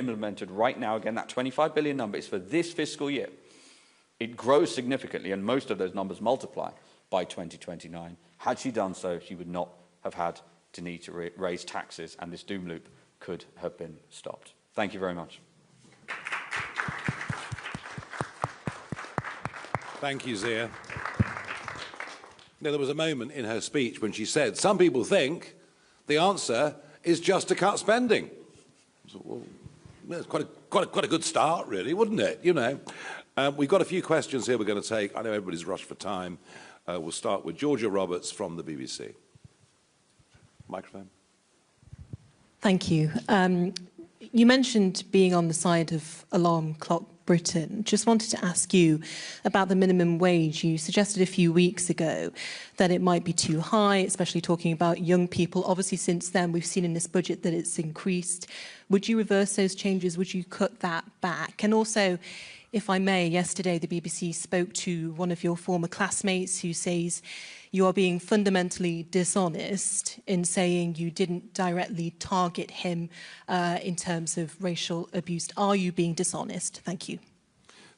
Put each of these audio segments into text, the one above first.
implemented right now, again, that 25 billion number is for this fiscal year. It grows significantly, and most of those numbers multiply by 2029. Had she done so, she would not have had to need to raise taxes, and this doom loop could have been stopped. Thank you very much. Thank you, Zia. Now, there was a moment in her speech when she said, some people think the answer is just to cut spending. So, well, it's quite a good start, really, wouldn't it? You know, we've got a few questions here we're going to take. I know everybody's rushed for time. We'll start with Georgia Roberts from the BBC. Microphone. Thank you. You mentioned being on the side of Alarm Clock Britain. Just wanted to ask you about the minimum wage. You suggested a few weeks ago that it might be too high, especially talking about young people. Obviously, since then, we've seen in this budget that it's increased. Would you reverse those changes? Would you cut that back? And also, if I may, yesterday the BBC spoke to one of your former classmates who says you are being fundamentally dishonest in saying you didn't directly target him in terms of racial abuse. Are you being dishonest? Thank you.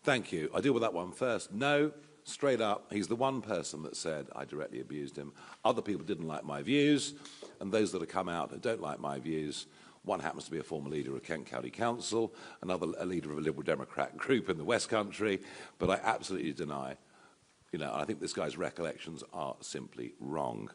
Thank you. I'll deal with that one first. No, straight up, he's the one person that said I directly abused him. Other people didn't like my views, and those that have come out who don't like my views, one happens to be a former leader of Kent County Council, another a leader of a Liberal Democrat group in the West Country, but I absolutely deny. You know, I think this guy's recollections are simply wrong.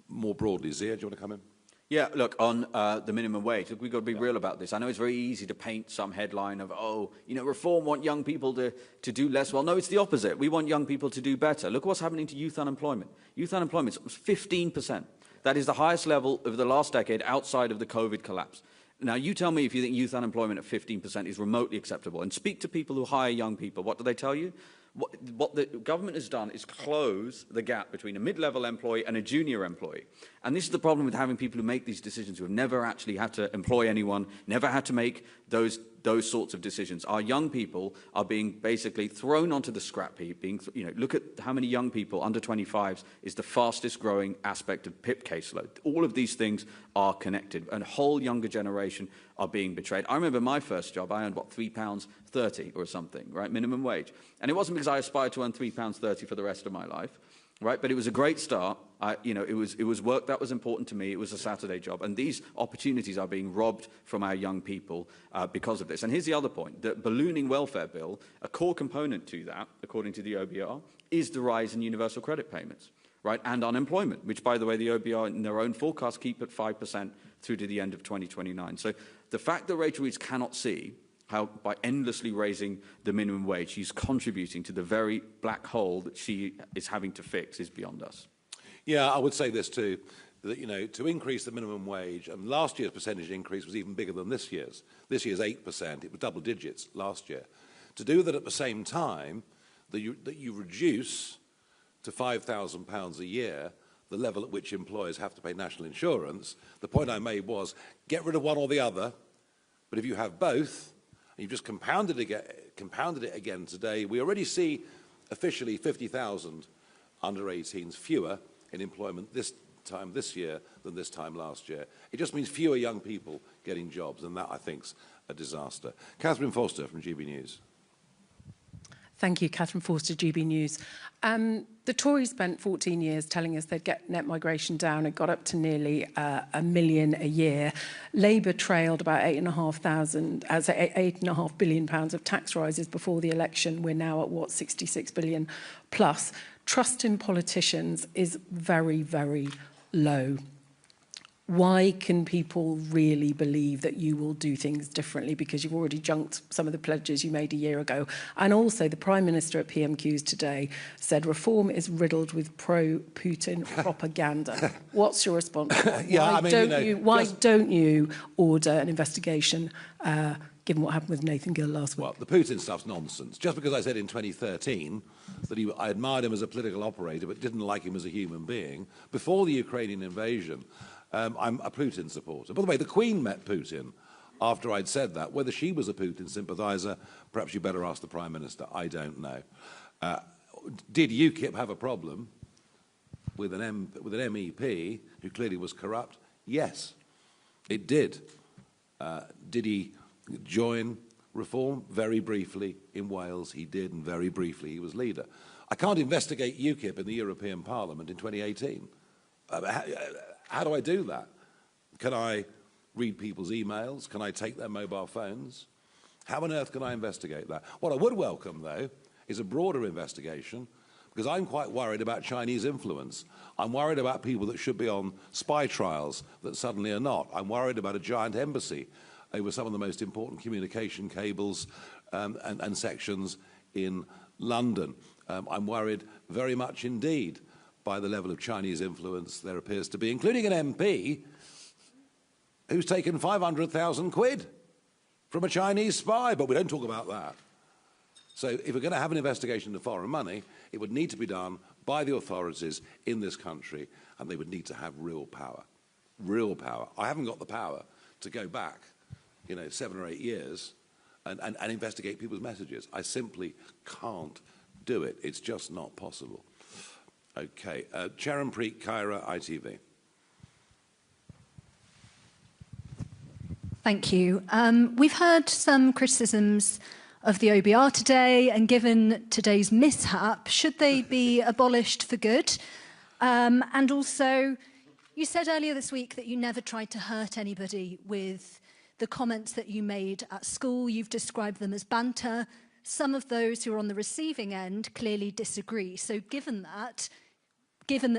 More broadly, Zia, do you want to come in? Yeah, look, on the minimum wage, we've got to be real about this. I know it's very easy to paint some headline of, oh, you know, Reform want young people to do less. Well, no, it's the opposite. We want young people to do better. Look what's happening to youth unemployment. Youth unemployment is 15%. That is the highest level of the last decade outside of the COVID collapse. Now, you tell me if you think youth unemployment at 15% is remotely acceptable. And speak to people who hire young people. What do they tell you? What the government has done is close the gap between a mid-level employee and a junior employee. And this is the problem with having people who make these decisions who have never actually had to employ anyone, never had to make those sorts of decisions. Our young people are being basically thrown onto the scrap heap. Look at how many young people under 25s is the fastest growing aspect of PIP caseload. All of these things are connected, and a whole younger generation are being betrayed. I remember my first job, I earned, what, £3.30 or something, right, minimum wage. And it wasn't because I aspired to earn £3.30 for the rest of my life, right, but it was a great start. It was work that was important to me. It was a Saturday job. And these opportunities are being robbed from our young people because of this. And here's the other point. The ballooning welfare bill, a core component to that, according to the OBR, is the rise in universal credit payments, right, and unemployment, which, by the way, the OBR in their own forecast keep at 5% through to the end of 2029. So the fact that Rachel Reeves cannot see how by endlessly raising the minimum wage she's contributing to the very black hole that she is having to fix is beyond us. Yeah, I would say this too, that, you know, to increase the minimum wage, and last year's percentage increase was even bigger than this year's. This year's 8%, it was double digits last year. To do that at the same time, that you reduce to £5,000 a year the level at which employers have to pay national insurance, the point I made was, get rid of one or the other, but if you have both, and you've just compounded it again today, we already see officially 50,000 under 18s fewer in employment this time this year than this time last year. It just means fewer young people getting jobs, and that, I think, is a disaster. Catherine Foster from GB News. Thank you, Catherine Forster, GB News. The Tories spent 14 years telling us they'd get net migration down. It got up to nearly 1 million a year. Labour trailed about £8.5 billion of tax rises before the election. We're now at, what, 66 billion plus. Trust in politicians is very, very low. Why can people really believe that you will do things differently? Because you've already junked some of the pledges you made a year ago. And also, the Prime Minister at PMQs today said Reform is riddled with pro-Putin propaganda. What's your response? Why don't you order an investigation, given what happened with Nathan Gill last week? Well, the Putin stuff's nonsense. Just because I said in 2013 that I admired him as a political operator but didn't like him as a human being, before the Ukrainian invasion, I'm a Putin supporter. By the way, the Queen met Putin after I'd said that. Whether she was a Putin sympathiser, perhaps you better ask the Prime Minister. I don't know. Did UKIP have a problem with an MEP who clearly was corrupt? Yes, it did. Did he join reform? Very briefly in Wales he did, and very briefly he was leader. I can't investigate UKIP in the European Parliament in 2018. How do I do that? Can I read people's emails? Can I take their mobile phones? How on earth can I investigate that? What I would welcome, though, is a broader investigation, because I'm quite worried about Chinese influence. I'm worried about people that should be on spy trials that suddenly are not. I'm worried about a giant embassy over some of the most important communication cables and sections in London. I'm worried very much indeed by the level of Chinese influence there appears to be, including an MP who's taken 500,000 quid from a Chinese spy, but we don't talk about that. So if we're going to have an investigation into foreign money, it would need to be done by the authorities in this country, and they would need to have real power. Real power. I haven't got the power to go back, 7 or 8 years and investigate people's messages. I simply can't do it. It's just not possible. Okay. Charanpreet Kaira, ITV. Thank you. We've heard some criticisms of the OBR today, and given today's mishap, should they be abolished for good? And also, you said earlier this week that you never tried to hurt anybody with the comments that you made at school. You've described them as banter. Some of those who are on the receiving end clearly disagree. So given that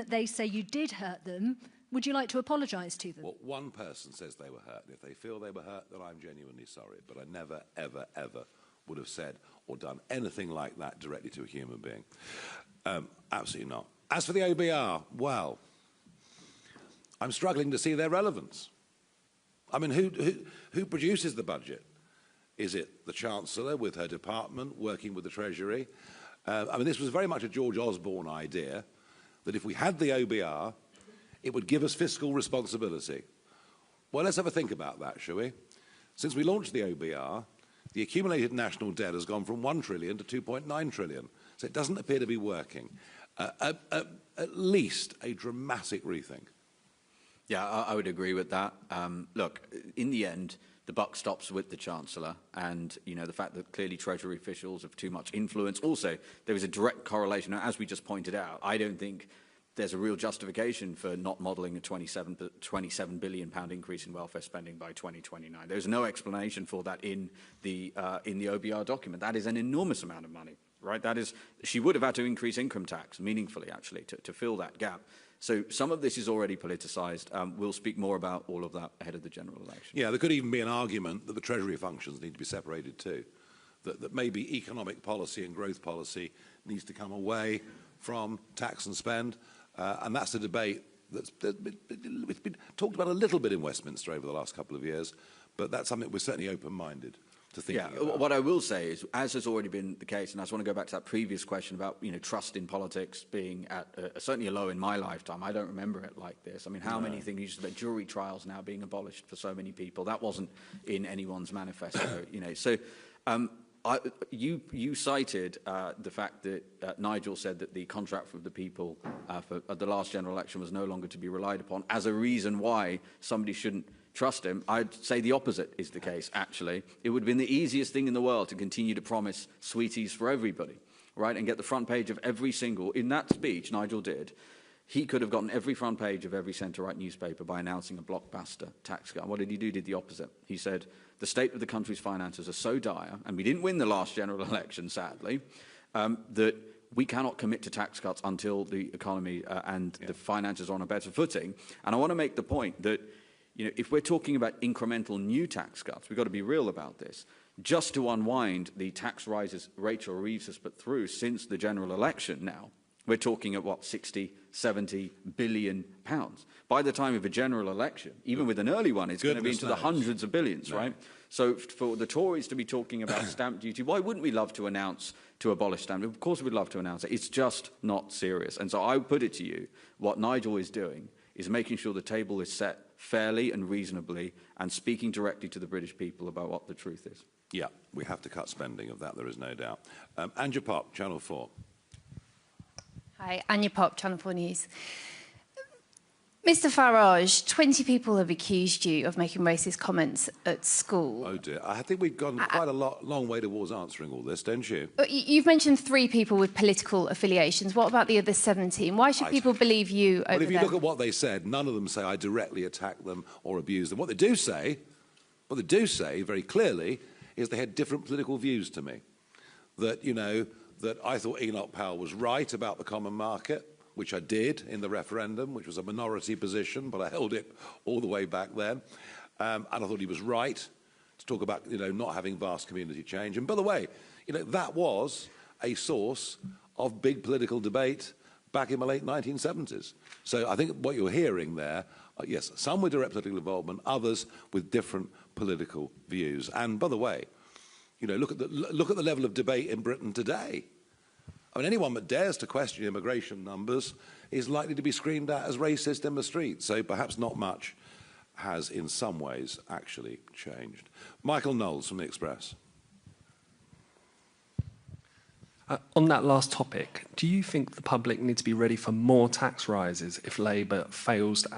they say you did hurt them, would you like to apologise to them? Well, one person says they were hurt. If they feel they were hurt, then I'm genuinely sorry. But I never, ever, ever would have said or done anything like that directly to a human being. Absolutely not. As for the OBR, well, I'm struggling to see their relevance. I mean, who produces the budget? Is it the Chancellor with her department working with the Treasury? This was very much a George Osborne idea, that if we had the OBR, it would give us fiscal responsibility. Well, let's have a think about that, shall we? Since we launched the OBR, the accumulated national debt has gone from 1 trillion to 2.9 trillion. So it doesn't appear to be working. At least a dramatic rethink. Yeah, I would agree with that. Look, in the end, the buck stops with the Chancellor, and the fact that clearly Treasury officials have too much influence. Also, there is a direct correlation. Now, as we just pointed out, I don't think there's a real justification for not modelling a £27 billion increase in welfare spending by 2029. There's no explanation for that in the OBR document. That is an enormous amount of money, right? She would have had to increase income tax meaningfully, actually, to fill that gap. So some of this is already politicised. We'll speak more about all of that ahead of the general election. Yeah, there could even be an argument that the Treasury functions need to be separated too, that maybe economic policy and growth policy needs to come away from tax and spend, and that's a debate it's been talked about a little bit in Westminster over the last couple of years, but that's something we're certainly open-minded to thinking about. What I will say is, as has already been the case, and I just want to go back to that previous question about trust in politics being at certainly a low in my lifetime. I don't remember it like this. I mean, how many things used about jury trials now being abolished for so many people? That wasn't in anyone's manifesto. So you cited the fact that Nigel said that the contract with the people for the last general election was no longer to be relied upon as a reason why somebody shouldn't trust him. I'd say the opposite is the case, actually. It would have been the easiest thing in the world to continue to promise sweeties for everybody, right, and get the front page of every single... In that speech, Nigel did, he could have gotten every front page of every centre-right newspaper by announcing a blockbuster tax cut. What did he do? He did the opposite. He said, the state of the country's finances are so dire, and we didn't win the last general election, sadly, that we cannot commit to tax cuts until the economy and the finances are on a better footing. And I want to make the point that if we're talking about incremental new tax cuts, we've got to be real about this. Just to unwind the tax rises Rachel Reeves has put through since the general election now, we're talking at, 60, 70 billion pounds. By the time of a general election, even with an early one, it's going to be into the hundreds of billions, right? So for the Tories to be talking about stamp duty, why wouldn't we love to announce to abolish stamp duty? Of course we'd love to announce it. It's just not serious. And so I put it to you, what Nigel is doing is making sure the table is set fairly and reasonably and speaking directly to the British people about what the truth is. Yeah, we have to cut spending, of that there is no doubt. Anja Pop, Channel 4. Hi, Anja Pop, Channel 4 News. Mr Farage, 20 people have accused you of making racist comments at school. Oh dear, I think we've gone quite a long way towards answering all this, don't you? You've mentioned 3 people with political affiliations. What about the other 17? Why should people believe you over Well, if you them? look at what they said, none of them say I directly attacked them or abused them. What they do say very clearly is they had different political views to me. That, you know, that I thought Enoch Powell was right about the common market, which I did in the referendum, which was a minority position, but I held it all the way back then. And I thought he was right to talk about, you know, not having vast community change. And by the way, you know, that was a source of big political debate back in the late 1970s. So I think what you're hearing there, yes, some with direct political involvement, others with different political views. And by the way, you know, look at the level of debate in Britain today. I mean, anyone that dares to question immigration numbers is likely to be screamed at as racist in the street. So perhaps not much has, in some ways, actually changed. Michael Knowles from The Express. On that last topic, do you think the public need to be ready for more tax rises if Labour fails to